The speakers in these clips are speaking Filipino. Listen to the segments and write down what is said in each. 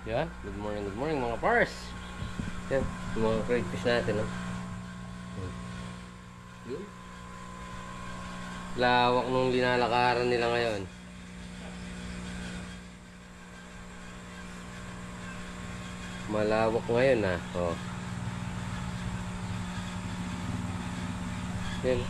Yan, good morning mga pars. Yan, yung mga crayfish natin, no? Yun. Lawak nung linalakaran nila ngayon. Malawak ngayon, ha? Oh. Yan.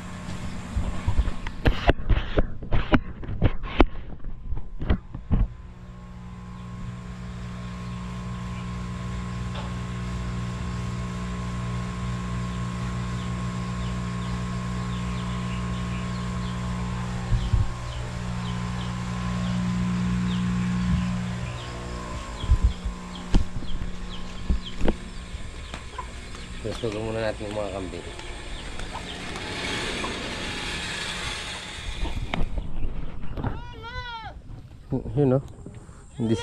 Susugan muna natin yung mga kambing. Yun, no? Hindi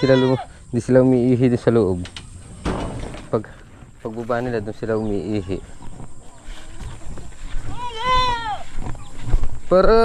sila umiihi din sa loob. Pagbaba nila doon sila umiihi. Para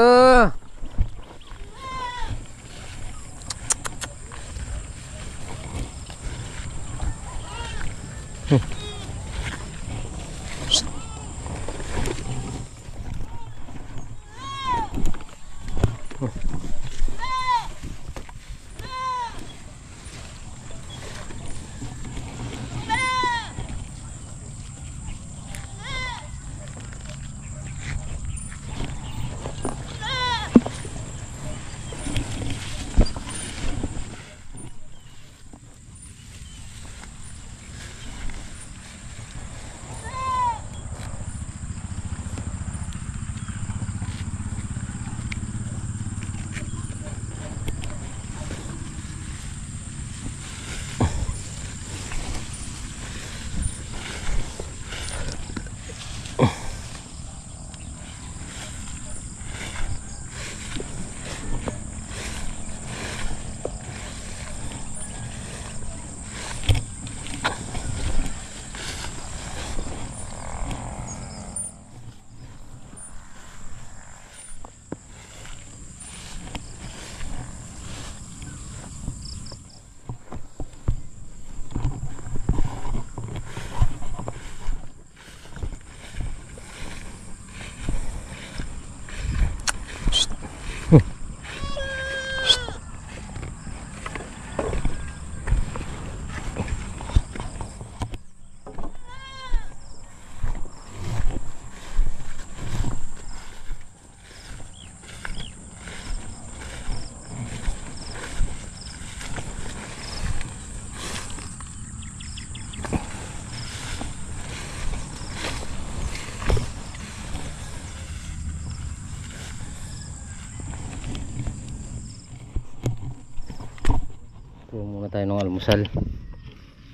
kuha muna tayo ng almusal.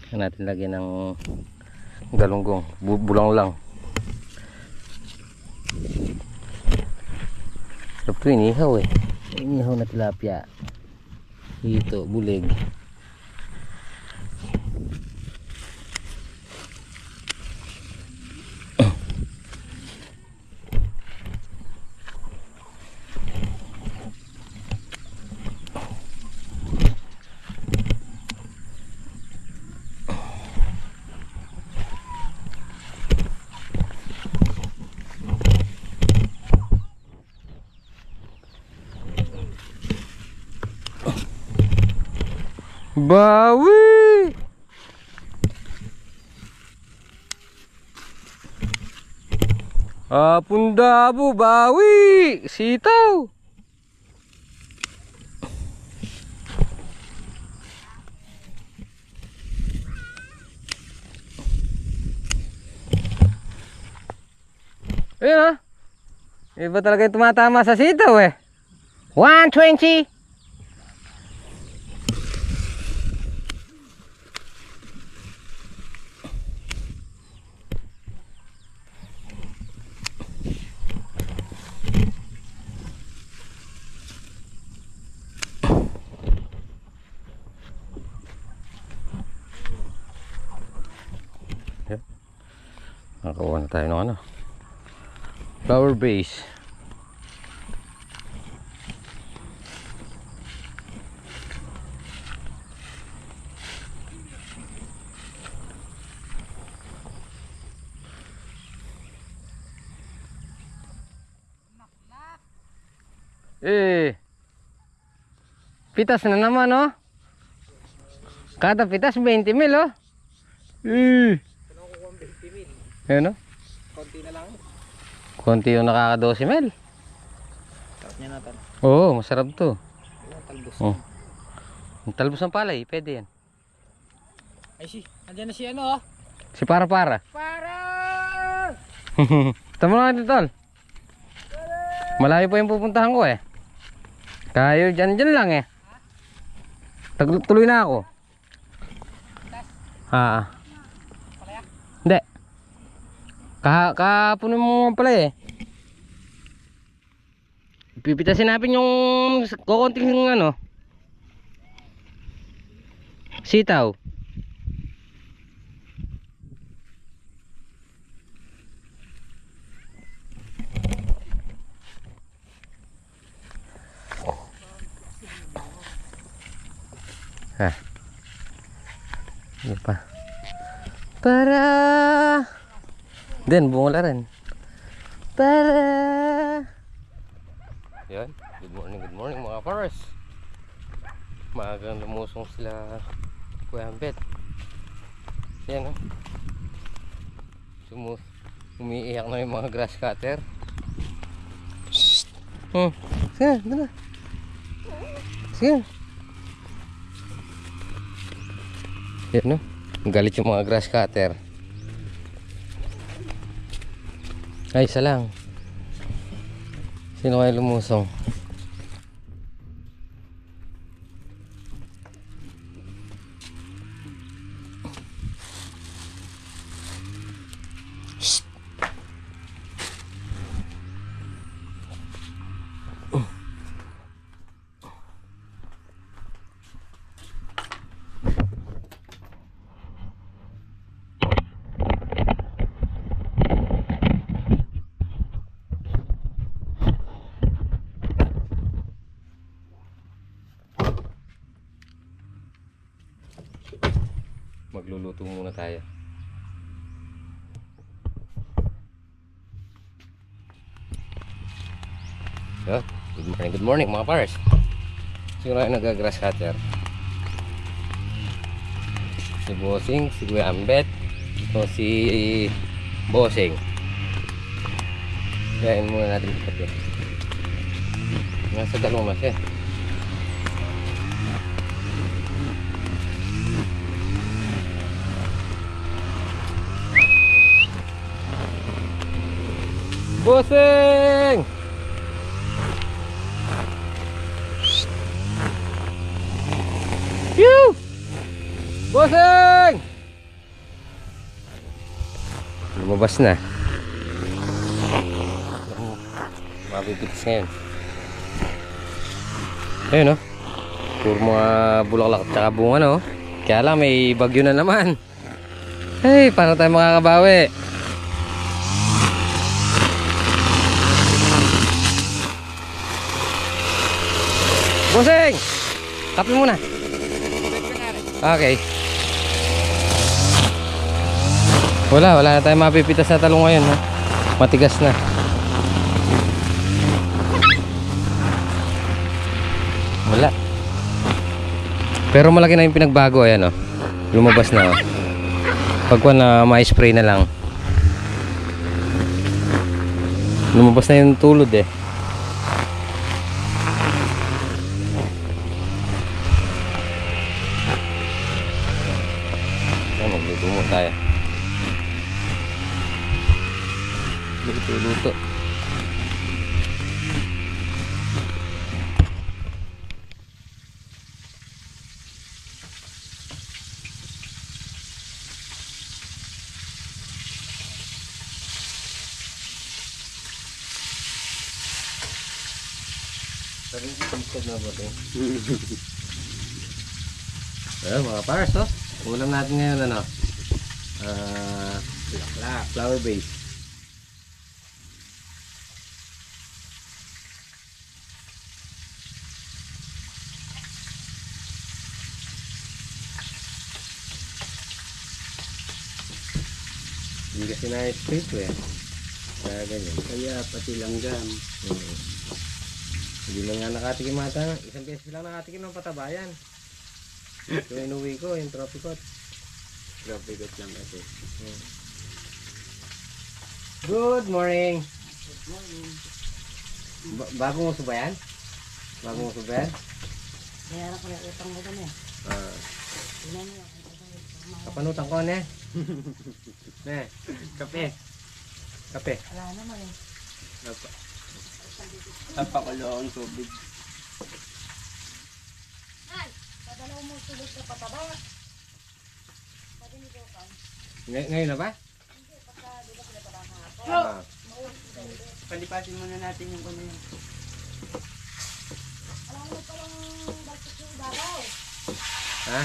Kaya natin lagyan ng galunggong, bulang lang. Sarap ito, inihaw eh. Inihaw na tilapia. Dito, bulig. Bawi! Pundabo, bawi! Sitaw! Ayun, ha? Iba talaga yung tumatama sa sitaw eh. 120! Nakakuha na tayo ng ano, flower base. Pitas na naman, oh. Kada pitas 20 mil, oh. Kung ako kuha 20 mil, Ayun, oh. konti na lang. Konti yung nakaka 12 mil. Sarap niya natin. Oo, masarap to. Talbos. Oh. Ang talbos ng palay, pwede yan. Ay andyan na si ano, oh. Si para-para. Para! Tama nga dito, tol. Malayo pa yung pupuntahan ko, eh. Kayo dyan lang, eh. Tuloy na ako. Hindi. Kapunin mo pala, eh. Pipitasin natin yung kukunting ano, sitaw. Ano pa? Para din bunga rin. Para yan. Good morning mga pares. Maagang lumusong sila Kuya Ambet. Yan, oh. Umiiyak na yung mga grass cutter. Sige, dala. Sige. Yan, no? Galit yung mga grass cutter. Ay, isa lang. Sino kaya lumusong? Magluluto muna tayo. So, good morning mga pares. Sino ay nag-grass cutter? Si Bossing, si Kuya Ambet, o si Bossing. Kain muna natin ito. Nasa dalawang mas, eh. Bossing! Yoo! Bossing! Lumabas na. Mapipitis ngayon. Ayun, oh. Puro mga bulaklak at saka bunga, no? Kaya lang may bagyo na naman. Hey, paano tayo makakabawi? Bossing! Kape muna. Okay. Wala na tayong mapipitas na talong ngayon, ha? Matigas na. Wala. Pero malaki na yung pinagbago, ayan, oh. Lumabas na, oh. Pagka na ma-spray na lang. Lumabas na yung tulod, eh. Magluto mo tayo. Luto. Sabi ko pagkad na ba ito? Ayan mga pars, oh. Ulam natin ngayon, ano? Flower base. Hindi kasi na-spray ko, eh. Kaya ganyan. Kaya pati langgam. Hindi Hindi lang nga nakatikim ata. Isang beses lang nakatikim ng patabayan. Yung inuwi ko, yung tropicot. Tropicot lang kasi. Good morning. Good morning. Bagong uso ba yan? Bagong uso ba yan? Mayroon ko na utang mo doon eh. Tingnan mo. Kapanutan ko, ne? Ne? Kape. Kape. Wala naman eh. Napakulo ang tubig. Padalaw mo tulog na pataba. Sabi ni Dokan. Ngayon na ba? Hindi, pagka di ba sila pala hapon. Ah. Palipasin muna natin yung kuno yun. Alam mo palang baltik yung ibabaw. Ha?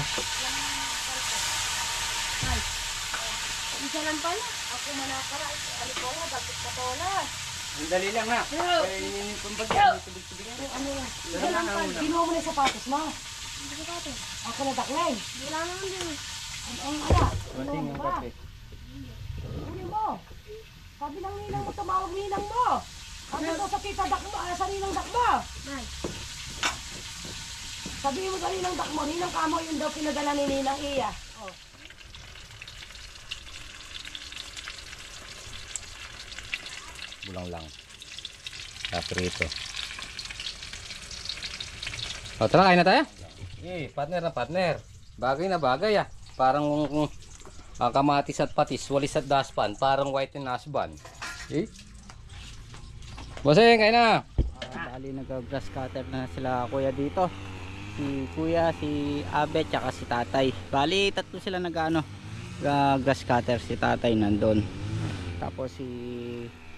Ay. Isa lang pala. Ako manakara. Alikola, baltik patola. Ang dali lang ha. Kaya yun yung bagay. Tubig-tubig yan. Ano lang. Isa Isa lang lang pala. una. Ginawa mo na yung sapatos mo. Hindi ko pato. Ako na daklay. Wala naman din. Ang ala. Mating yung kape. Uli mo. Sabi ng ninang mo, tumawag ninang mo. Sabi ko sa tita dakmo, sa ninang dakmo. Sabi mo sa ninang dakmo, ninang kamo yun daw pinadala ni ninang iya. Oh. Bulang lang. Kaprito. O, tara, kain na tayo. Partner na partner. Bagay na bagay ah. Parang kamatis at patis, walis at daspan. Parang white and nasban. Bossing, kain na. Bali nag-grass cutter na sila kuya dito. Si kuya, si Abet, tsaka si tatay. Bali tatlo sila grass cutter. Si tatay nandun. Tapos si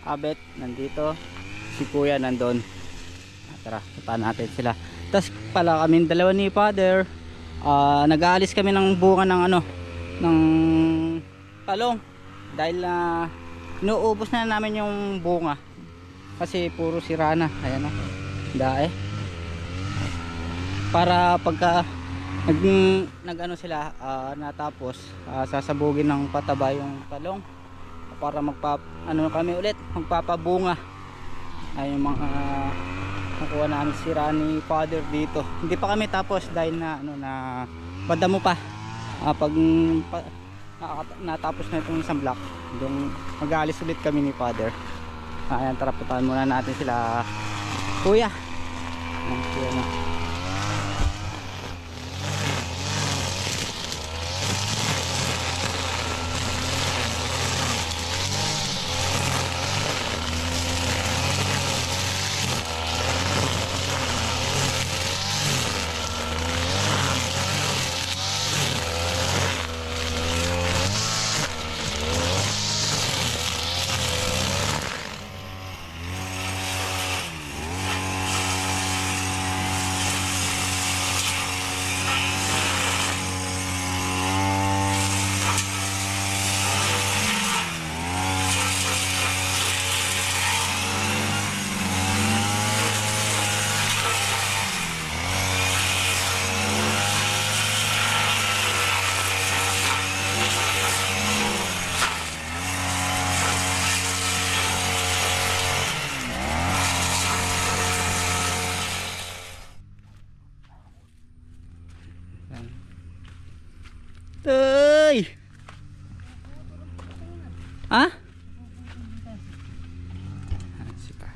Abet nandito. Si kuya nandun. Tara, puntahan natin sila. Tapos pala kami dalawa ni father. Nag-aalis kami ng bunga ng ng talong. Dahil inuubos na namin yung bunga. Kasi puro sira na. Ayan o. Dae. Para pagka sila natapos, sasabugin ng pataba yung talong para kami ulit magpapabunga. Ay yung mga nakuha namin sira ni father dito. Hindi pa kami tapos dahil na padamo pa. Pag natapos na itong isang block, yung mag-aalis ulit kami ni father. Ayan, tara, puntahan muna natin sila kuya. Kuya na. Tay! Ha? Sipa.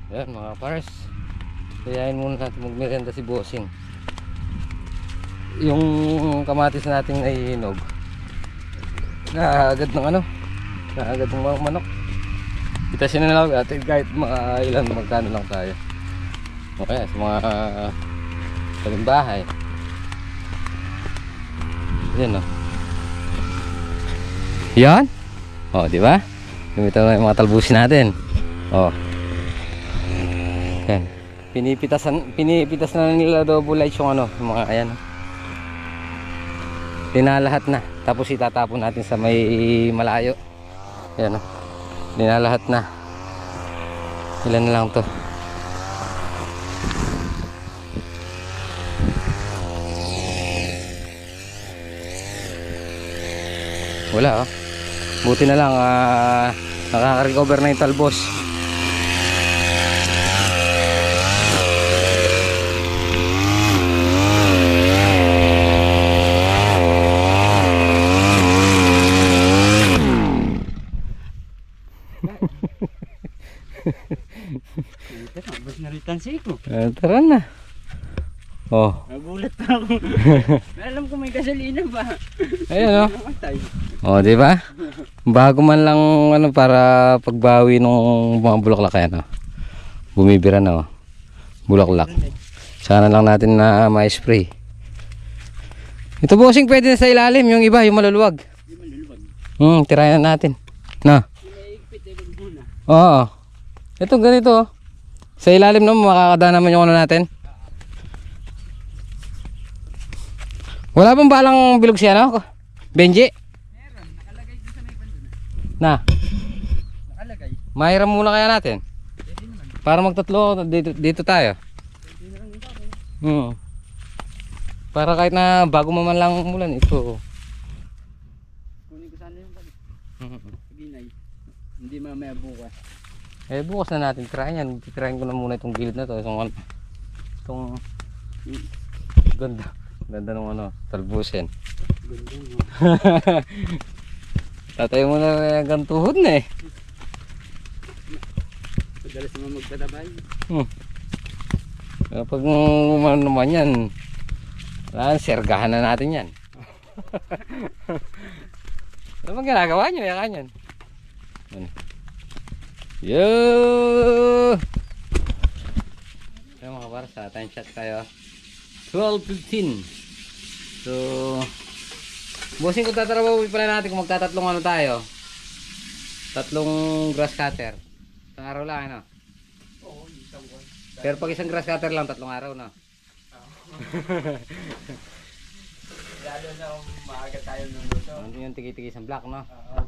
Yan mga pars. Kayain muna natin magmerenda si Bossing. Yung kamatis nating naihinog. Naagad ng naagad ng mga manok. Itasin na lang natin kahit ilan magkano lang tayo. Okay, sa mga bahay. Yan, oh. Yan. Oh, di ba? Ito yung mga talbusin natin. Oh. Yan. Pinipitas na nila double lights yung ano, yung mga ayan. Tinalahat na. Tapos itatapon natin sa may malayo. Ayan, oh. Tinalahat na. Ilan na lang to. Wala, oh. Buti na lang nakaka-recover na yung talbos. Bus na rin tansi ko. Tara na. Oh. Nagulat pa ako. Alam ko may gasolina ba? Ayan, oh. Oh, di ba? Bago man lang ano para pagbawi ng mga bulaklak yan, oh. Bumibira na, oh. Bulaklak. Sana lang natin na ma-spray. Ito bossing pwede na sa ilalim, yung iba, yung maluluwag. Tirayan na natin. Na. Oo. Ito ganito, oh. Sa ilalim naman makakada naman yung ano natin. Wala bang balang bilog siya, no? Benji? Meron, nakalagay dun sa may bando na. Na. Nakalagay. Mahiram muna kaya natin. Pwede naman. Para magtatlo dito tayo. Pwede na lang ito. Para kahit na bago man lang umulan ito. Kunin ko sana yung balik. Ginay. Hindi mamaya bukas. Eh bukas na natin try yan. Titirahin ko na muna itong gilid na to. Itong ganda. Ganda ng ano, talbusin. Ganda mo. Tatay mo na hanggang tuhod na eh. Padalas naman magtatabay. Kapag umano naman yan, sergahan na natin yan. Ano bang ginagawa nyo? Yakan yan. Yo! Kaya mga para sa time shot tayo. 12:15. So, bossing kung tatrabaho pala natin kung magtatatlong ano tayo. Tatlong grass cutter. Isang araw lang, ano? Oo, isang buwan. Pero pag isang grass cutter lang, 3 araw na. Lalo na kung maaga tayo nuluto. Ano yung tiki-tiki sa block, no? Oo.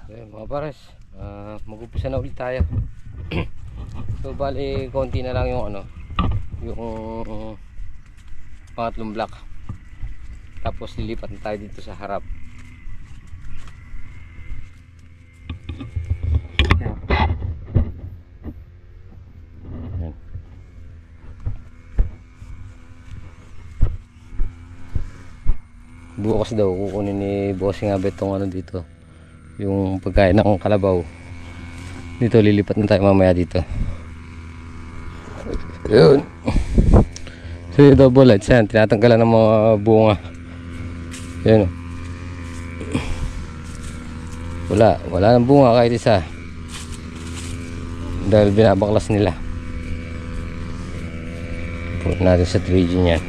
Okay, mga pares, mag-upisa na ulit tayo. So bali konti na lang yung ano, yung pangatlong block. Tapos lilipat na tayo dito sa harap. Yan. Bukas daw kukunin ni Bossing Abet tong ano dito, yung pagkain ng kalabaw. Dito lilipat na tayo mamaya dito. Yun. So yung double lights yan, tinatanggalan ng mga bunga. Yun. Wala ng bunga kahit isa. Dahil binabaklas nila. Put natin sa 3G niyan.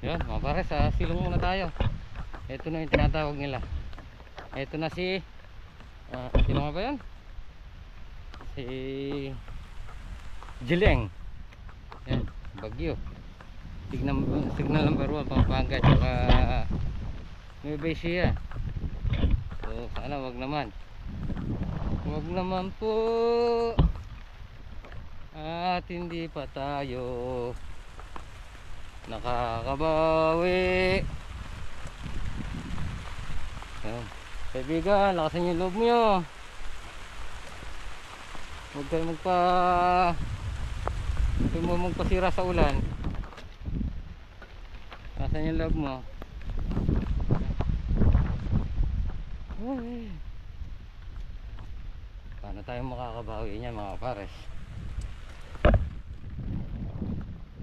Yan mga pare, sa silong muna tayo. Ito na yung tinatawag nila. Ito na si sino nga ba yan? Si Jileng. Yan, Bagyo. Signal number 1 Pampanga tsaka Nueva Ecija. So sana wag naman po at hindi pa tayo nakakabawi. Yan. Kaibigan, lakasan yung loob nyo. Huwag kayo magpasira sa ulan. Lakasan yung loob mo. Ay. Paano tayo makakabawi niyan mga pares?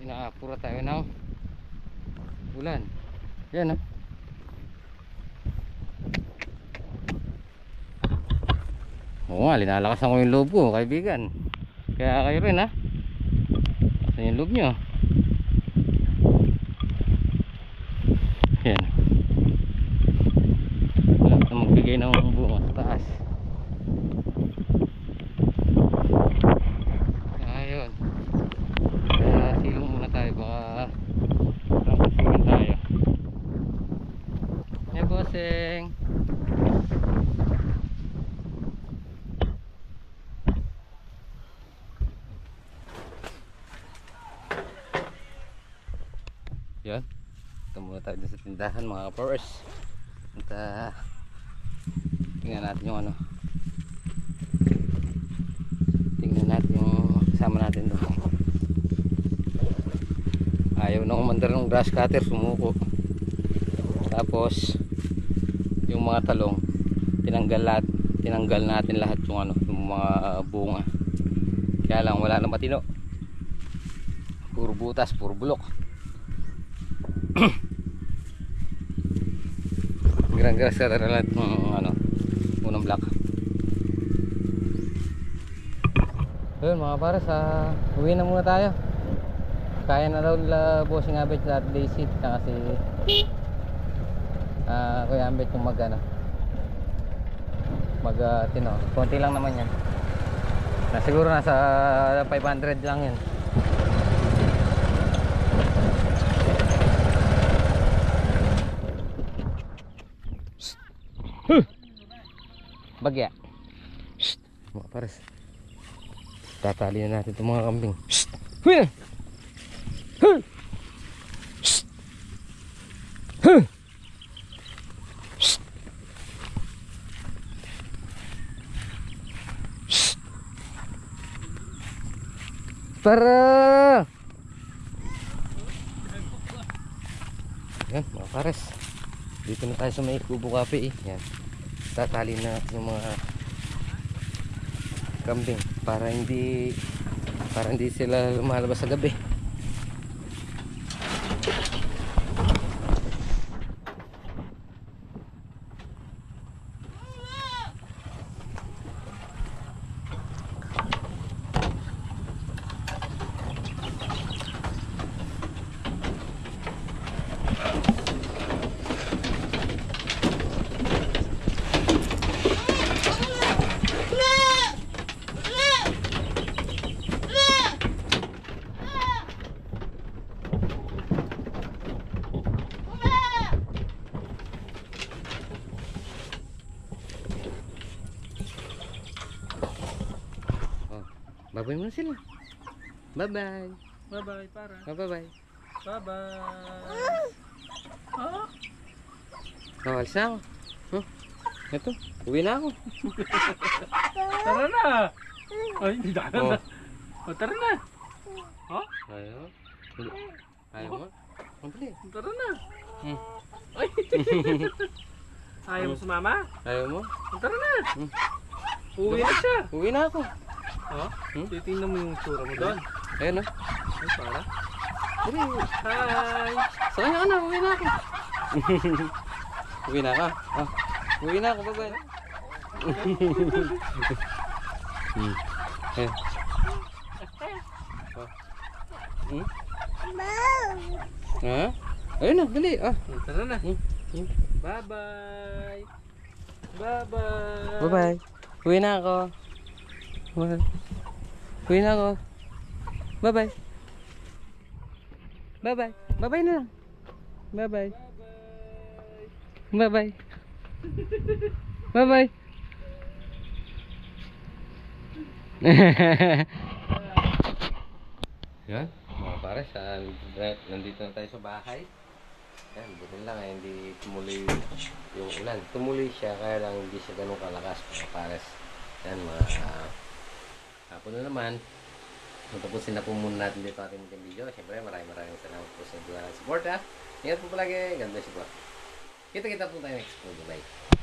Inaapura tayo ng ulan. Yan oh. Oo nga, linalakasan ko yung loob ko, kaibigan. Kaya kayo rin ha. Lakasan yung loob nyo. Yan. Lahat na magbigay ng bunga sa taas. Ayun. Kaya silong muna tayo, baka rangkasigin tayo. Hey bossing. Yan. Ito muna tayo dun sa tindahan mga kapowers. At tingnan natin yung ano. Tingnan natin yung kasama natin doon. Ayaw na umandar ng grass cutter, sumuko. Tapos yung mga talong tinanggal natin lahat yung ano, yung mga bunga. Kaya lang wala na matino. Puro butas, puro bulok. Grand grass cutter na lahat ng ano, unang block. Ayun mga pares, uwi na muna tayo. Kaya na daw nila bossing Abet at Daisy na kasi Kuya Ambet yung tino, konti lang naman yan. Siguro nasa 500 lang yan. Bagya. Shhh. Mga pares, tatali na natin itong mga kambing. Shhh. Huy na. Huh. Shhh. Huh. Shhh. Shhh. Para. Yan mga pares, dito na tayo sa may Kubo Cafe Yan. Tatali na yung mga kambing para hindi sila lumalabas sa gabi. Babay muna sila. Bye-bye. Bye-bye, para. Bye-bye. Bye-bye. Alis na ako. Ito, uwi na ako. Tara na. Ay, hindi na. Tara na. Ayaw. Ayaw mo? Kompli. Tara na. Ay. Ayaw mo sumama? Ayaw mo? Tara na. Uwi na siya. Uwi na ako. Titingnan mo yung tsura mo doon. Ayun Ay, para. Hi. Sa kanya ka na, uwi na ako. Uwi na ka? Uwi na ako, bye-bye. Ha? Ayun na, dali. Ah. Tara na. Hmm. Bye-bye. Bye-bye. Bye-bye. Uwi na ako. Bye. Uwi na ako. Bye-bye. Bye-bye. Bye-bye na lang. Bye-bye. Bye-bye. Bye-bye. Yan, mga pares, nandito na tayo sa bahay. Yan, buti lang hindi tumuloy yung ulan. Tumuloy siya, kaya lang hindi siya ganun kalakas, mga pares. Yan, mga hapon na naman. Tapusin na po muna natin dito ating video. Siyempre, maraming salamat po sa support, ha. Ingat po palagi. Ganda siya po. Kita-kita po tayo next po. Bye.